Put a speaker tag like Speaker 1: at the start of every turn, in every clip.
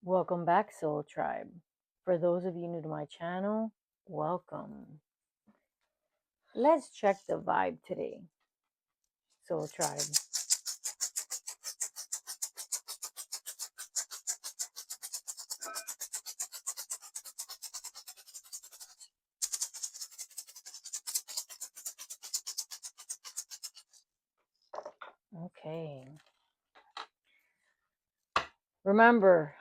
Speaker 1: Welcome back, Soul Tribe. For those of you new to my channel, welcome. Let's check the vibe today, Soul Tribe. Okay. Remember,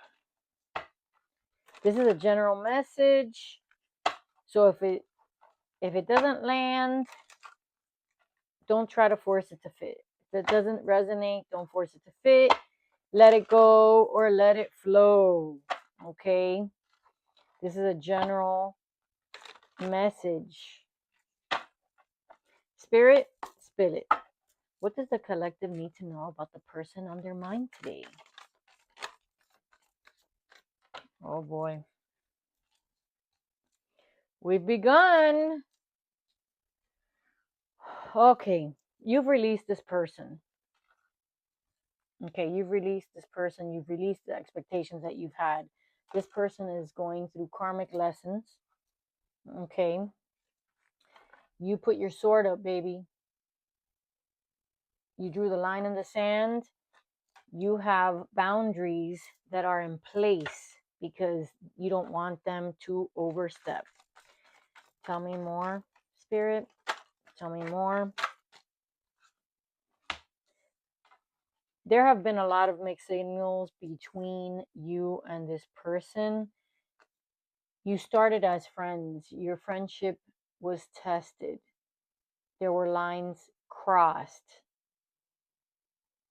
Speaker 1: this is a general message. So if it doesn't land, don't try to force it to fit. If it doesn't resonate, don't force it to fit. Let it go or let it flow. Okay? This is a general message. Spirit, spill it. What does the collective need to know about the person on their mind today? Oh boy. We've begun. Okay. You've released this person. Okay. You've released this person. You've released the expectations that you've had. This person is going through karmic lessons. Okay. You put your sword up, baby. You drew the line in the sand. You have boundaries that are in place because you don't want them to overstep. Tell me more, Spirit. Tell me more. There have been a lot of mixed signals between you and this person. You started as friends. Your friendship was tested. There were lines crossed.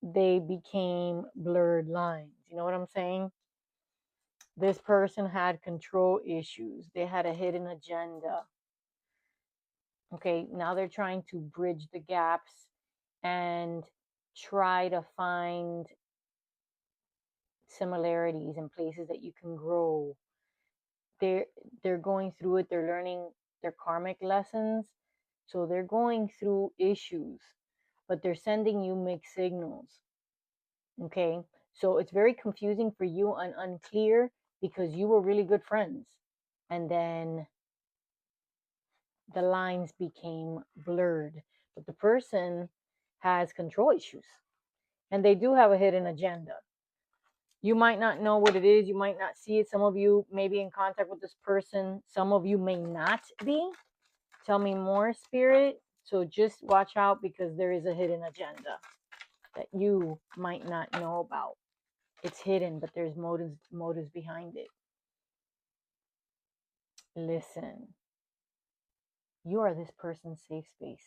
Speaker 1: They became blurred lines. You know what I'm saying? This person had control issues. They had a hidden agenda. Okay, now they're trying to bridge the gaps and try to find similarities and places that you can grow. They're going through it. They're learning their karmic lessons. So they're going through issues, but they're sending you mixed signals. Okay, so it's very confusing for you and unclear because you were really good friends, and then the lines became blurred. But the person has control issues, and they do have a hidden agenda. You might not know what it is. You might not see it. Some of you may be in contact with this person. Some of you may not be. Tell me more, Spirit. So just watch out because there is a hidden agenda that you might not know about. It's hidden, but there's motives behind it. Listen. You are this person's safe space.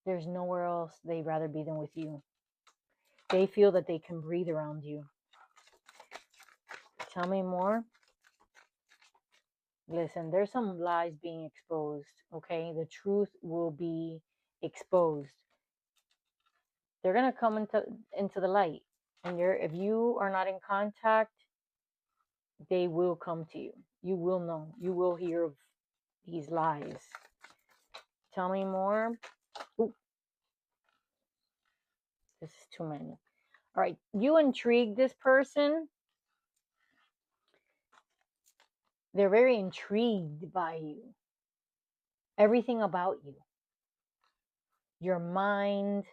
Speaker 1: There's nowhere else they'd rather be than with you. They feel that they can breathe around you. Tell me more. Listen, there's some lies being exposed, okay? The truth will be exposed. They're going to come into the light. And if you are not in contact, they will come to you. You will know. You will hear of these lies. Tell me more. Ooh, this is too many. All right. You intrigue this person. They're very intrigued by you. Everything about you. Your mind,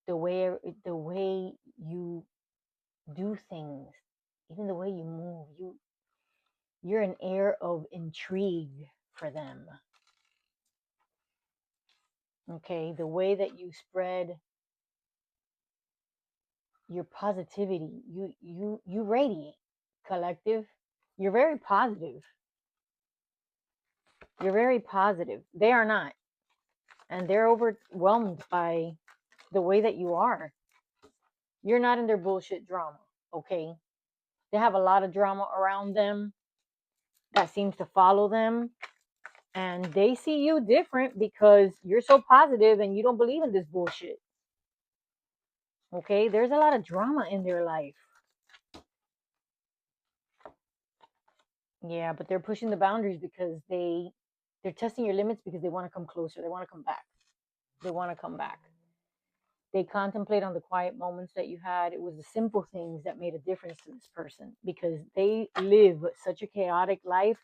Speaker 1: the way you do things, even the way you move. You're an air of intrigue for them. Okay, the way that you spread your positivity, you radiate, collective. You're very positive. You're very positive. They are not. And they're overwhelmed by the way that you are. You're not in their bullshit drama, okay? They have a lot of drama around them that seems to follow them. And they see you different because you're so positive and you don't believe in this bullshit. Okay? There's a lot of drama in their life. Yeah, but they're pushing the boundaries because they're testing your limits because they want to come closer. They want to come back. They want to come back. They contemplate on the quiet moments that you had. It was the simple things that made a difference to this person because they live such a chaotic life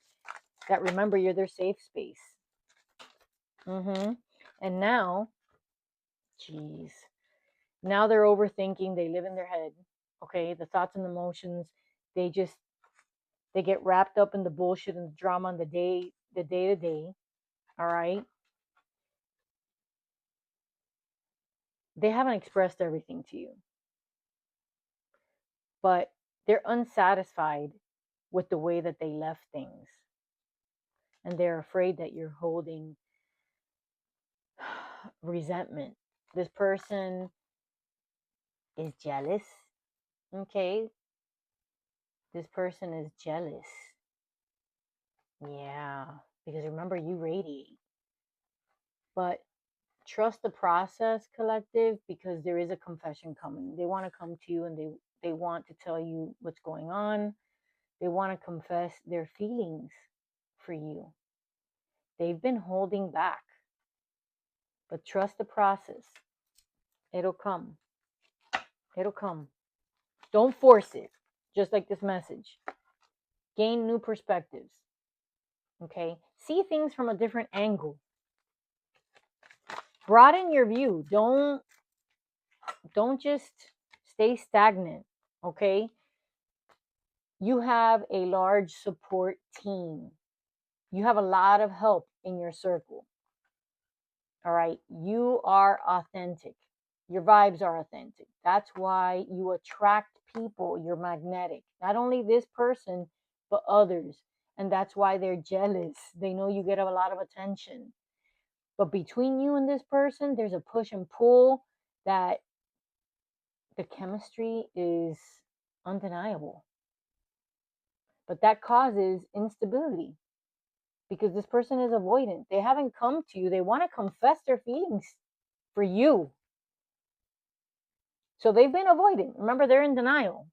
Speaker 1: that, remember, you're their safe space. And now, geez, now they're overthinking. They live in their head. Okay, the thoughts and emotions, they get wrapped up in the bullshit and the drama on the day to day. All right, they haven't expressed everything to you, but they're unsatisfied with the way that they left things, and they're afraid that you're holding resentment. This person is jealous. Okay, this person is jealous. Yeah, because remember, you radiate. But trust the process, collective, because there is a confession coming. They want to come to you and they want to tell you what's going on. They want to confess their feelings for you. They've been holding back. But trust the process. It'll come. It'll come. Don't force it. Just like this message. Gain new perspectives. Okay? See things from a different angle. Broaden your view. Don't just stay stagnant. Okay? You have a large support team. You have a lot of help in your circle. All right. You are authentic. Your vibes are authentic. That's why you attract people. You're magnetic. Not only this person, but others. And that's why they're jealous. They know you get a lot of attention. But between you and this person, there's a push and pull that the chemistry is undeniable. But that causes instability because this person is avoidant. They haven't come to you. They want to confess their feelings for you. So they've been avoidant. Remember, they're in denial.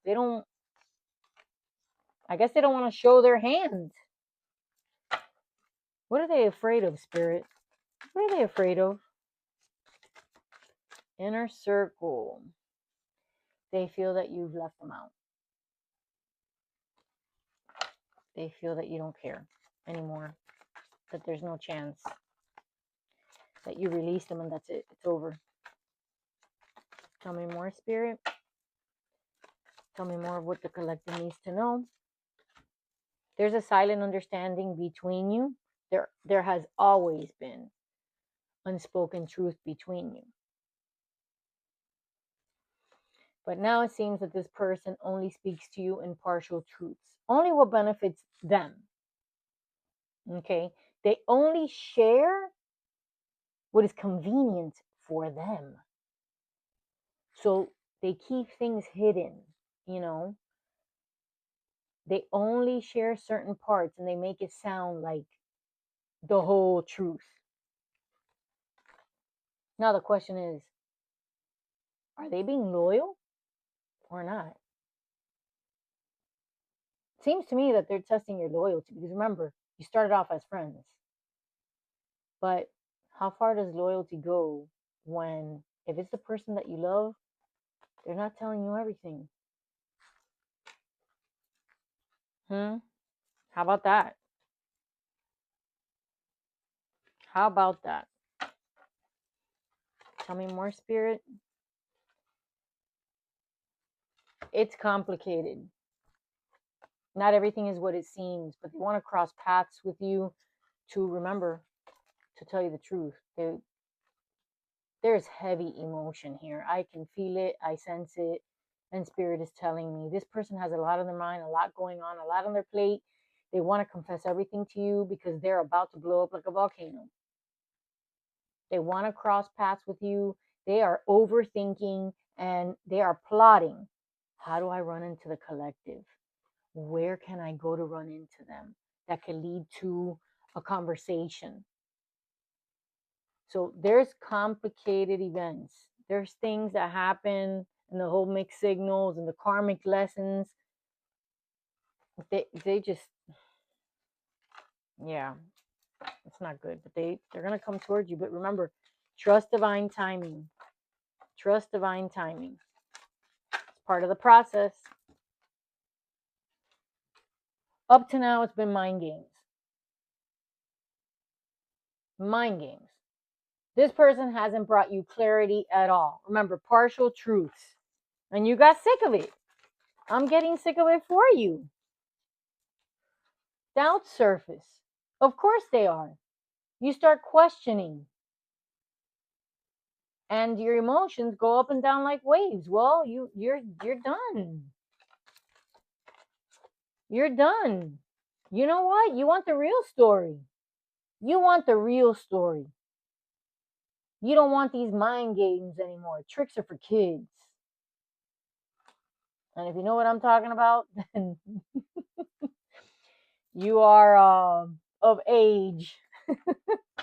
Speaker 1: I guess they don't want to show their hands. What are they afraid of, Spirit? What are they afraid of? Inner circle. They feel that you've left them out. They feel that you don't care anymore. That there's no chance. That you release them and that's it. It's over. Tell me more, Spirit. Tell me more of what the collective needs to know. There's a silent understanding between you. There has always been unspoken truth between you. But now it seems that this person only speaks to you in partial truths. Only what benefits them. Okay? They only share what is convenient for them. So they keep things hidden, you know? They only share certain parts and they make it sound like the whole truth. Now the question is, are they being loyal or not? It seems to me that they're testing your loyalty because remember, you started off as friends. But how far does loyalty go when, if it's the person that you love, they're not telling you everything? How about that? How about that? Tell me more, Spirit. It's complicated. Not everything is what it seems, but they want to cross paths with you to remember, to tell you the truth. There's heavy emotion here. I can feel it. I sense it. And Spirit is telling me this person has a lot on their mind, a lot going on, a lot on their plate. They want to confess everything to you because they're about to blow up like a volcano. They want to cross paths with you. They are overthinking and they are plotting. How do I run into the collective? Where can I go to run into them that can lead to a conversation? So there's complicated events. There's things that happen in the whole mixed signals and the karmic lessons. They just, yeah, it's not good. But they're gonna come towards you. But remember, trust divine timing. Trust divine timing. It's part of the process. Up to now, it's been mind games. Mind games. This person hasn't brought you clarity at all. Remember, partial truths. And you got sick of it. I'm getting sick of it for you. Doubts surface. Of course they are. You start questioning. And your emotions go up and down like waves. Well, you're done. You're done. You know what? You want the real story. You want the real story. You don't want these mind games anymore. Tricks are for kids. And if you know what I'm talking about, then you are of age.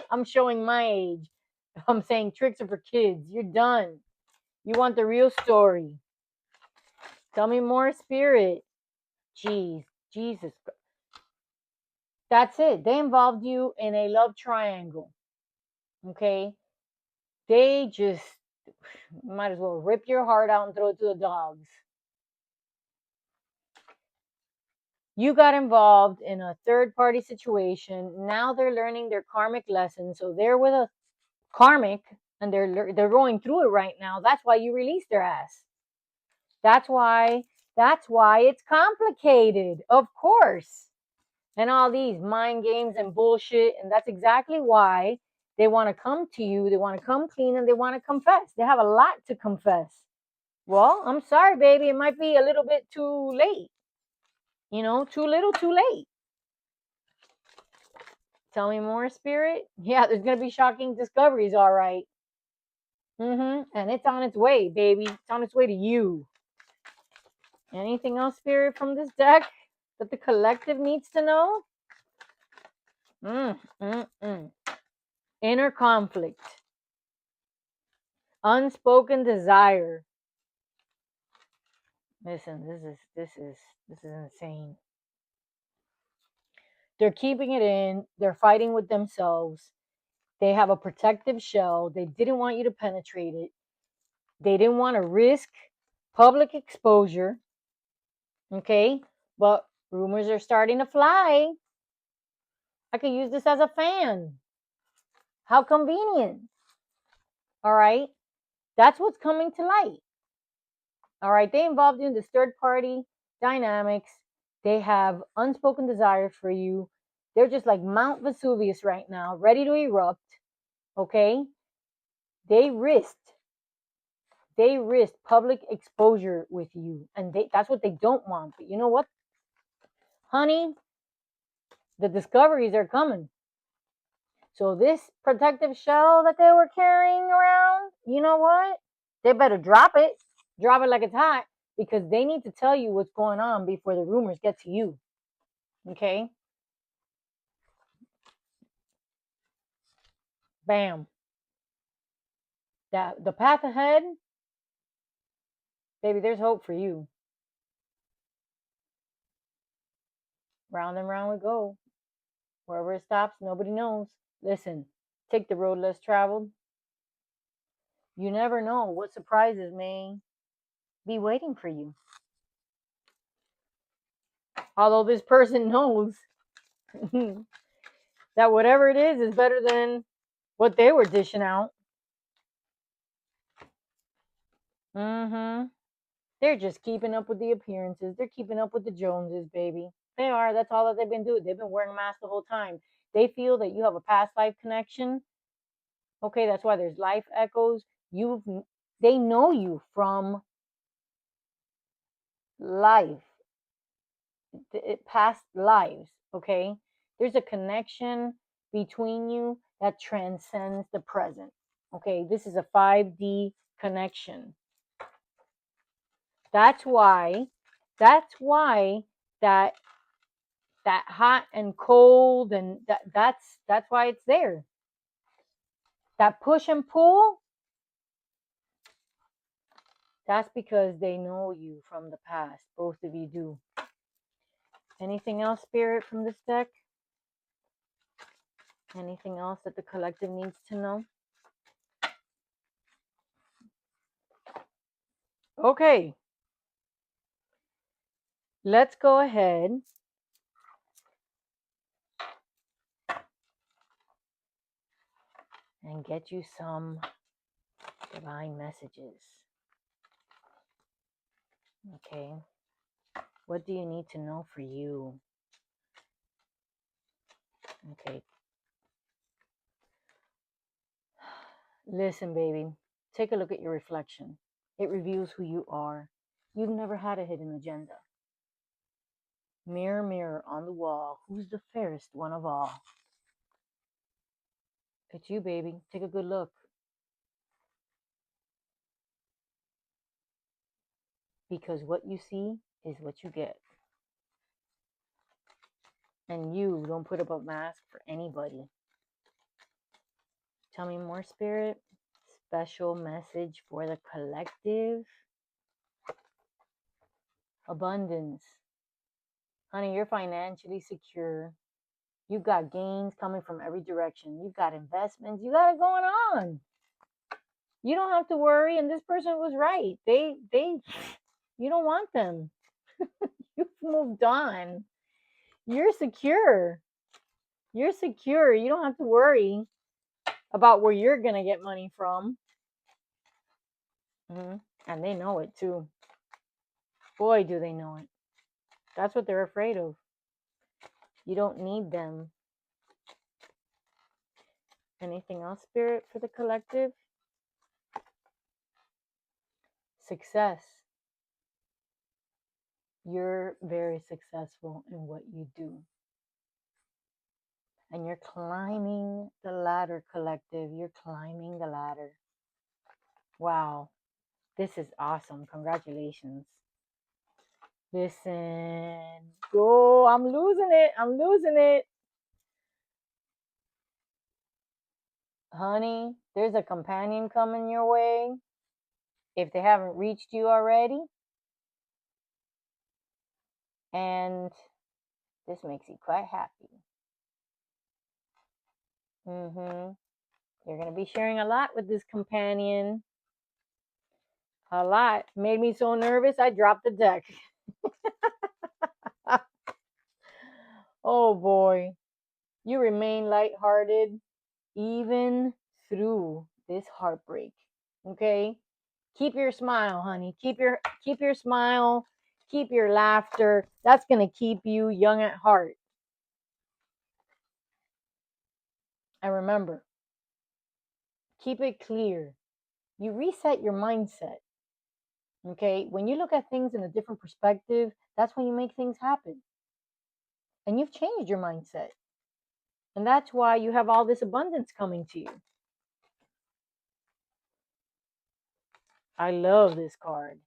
Speaker 1: I'm showing my age. I'm saying tricks are for kids. You're done. You want the real story. Tell me more, spirit. Jeez, Jesus. That's it. They involved you in a love triangle. Okay? They just might as well rip your heart out and throw it to the dogs. You got involved in a third party situation. Now they're learning their karmic lesson. So they're with a karmic and they're going through it right now. That's why you released their ass. That's why it's complicated. Of course. And all these mind games and bullshit, and that's exactly why they want to come to you. They want to come clean and they want to confess. They have a lot to confess. Well, I'm sorry, baby. It might be a little bit too late. You know, too little, too late. Tell me more, spirit. Yeah, there's going to be shocking discoveries, all right. And it's on its way, baby. It's on its way to you. Anything else, spirit, from this deck that the collective needs to know? Inner conflict. Unspoken desire. Listen, this is insane. They're keeping it in. They're fighting with themselves. They have a protective shell. They didn't want you to penetrate it. They didn't want to risk public exposure. Okay? But rumors are starting to fly. I could use this as a fan. How convenient. All right? That's what's coming to light. All right? They involved you in this third party dynamics. They have unspoken desire for you. They're just like Mount Vesuvius right now, ready to erupt. Okay? They risked public exposure with you. And that's what they don't want. But you know what, honey? The discoveries are coming. So this protective shell that they were carrying around, you know what? They better drop it. Drop it like it's hot. Because they need to tell you what's going on before the rumors get to you. Okay? Bam. The path ahead, baby, there's hope for you. Round and round we go. Wherever it stops, nobody knows. Listen, take the road less traveled. You never know what surprises may be waiting for you. Although this person knows that whatever it is better than what they were dishing out. They're just keeping up with the appearances. They're keeping up with the Joneses, baby. They are. That's all that they've been doing. They've been wearing masks the whole time. They feel that you have a past life connection. Okay, that's why there's life echoes. They know you from life, past lives. Okay, there's a connection between you that transcends the present. Okay, this is a 5D connection. That's why that hot and cold, and that's why it's there. That push and pull, that's because they know you from the past. Both of you do. Anything else, spirit, from this deck? Anything else that the collective needs to know? Okay, let's go ahead and get you some divine messages. Okay, what do you need to know for you? Okay, listen, baby, take a look at your reflection. It reveals who you are. You've never had a hidden agenda. Mirror, mirror on the wall, who's the fairest one of all? It's you, baby. Take a good look. Because what you see is what you get. And you don't put up a mask for anybody. Tell me more, Spirit. Special message for the collective. Abundance. Honey, you're financially secure. You've got gains coming from every direction. You've got investments. You got it going on. You don't have to worry. And this person was right. You don't want them. You've moved on. You're secure. You're secure. You don't have to worry about where you're going to get money from. And they know it too. Boy, do they know it. That's what they're afraid of. You don't need them. Anything else, Spirit, for the collective? Success. You're very successful in what you do. And you're climbing the ladder, collective. You're climbing the ladder. Wow. This is awesome. Congratulations. Listen. Go. I'm losing it. I'm losing it. Honey, there's a companion coming your way. If they haven't reached you already. And this makes you quite happy. You're going to be sharing a lot with this companion. A lot. Made me so nervous, I dropped the deck. Oh boy. You remain lighthearted even through this heartbreak. Okay? Keep your smile, honey. Keep your smile. Keep your laughter. That's going to keep you young at heart. And remember, keep it clear. You reset your mindset. Okay? When you look at things in a different perspective, that's when you make things happen. And you've changed your mindset. And that's why you have all this abundance coming to you. I love this card.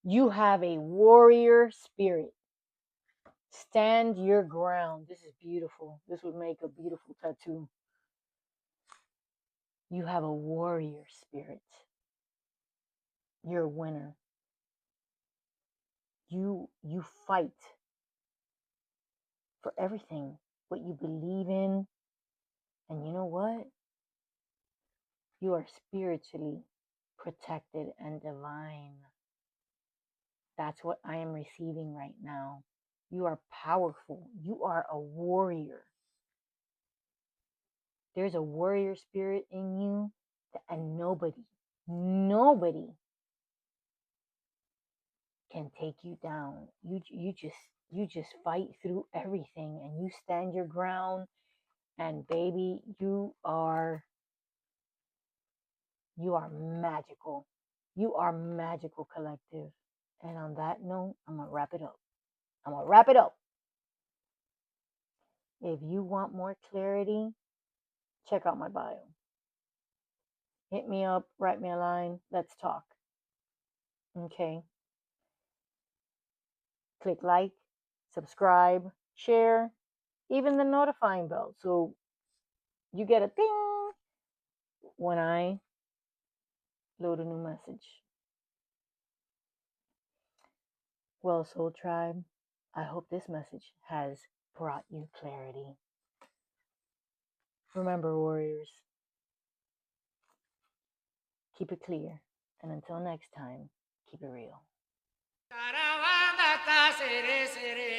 Speaker 1: You have a warrior spirit. Stand your ground. This is beautiful. This would make a beautiful tattoo. You have a warrior spirit. You're a winner. You fight for everything, what you believe in. And you know what? You are spiritually protected and divine. That's what I am receiving right now. You are powerful. You are a warrior. There's a warrior spirit in you, and nobody can take you down. You just fight through everything, and you stand your ground. And baby, you are magical. You are magical, collective. And on that note, I'm gonna wrap it up. If you want more clarity, check out my bio. Hit me up, write me a line, let's talk. Okay. Click like, subscribe, share, even the notifying bell. So you get a ding when I load a new message. Well, Soul Tribe, I hope this message has brought you clarity. Remember, warriors, keep it clear. And until next time, keep it real.
Speaker 2: Caravana ta sere sere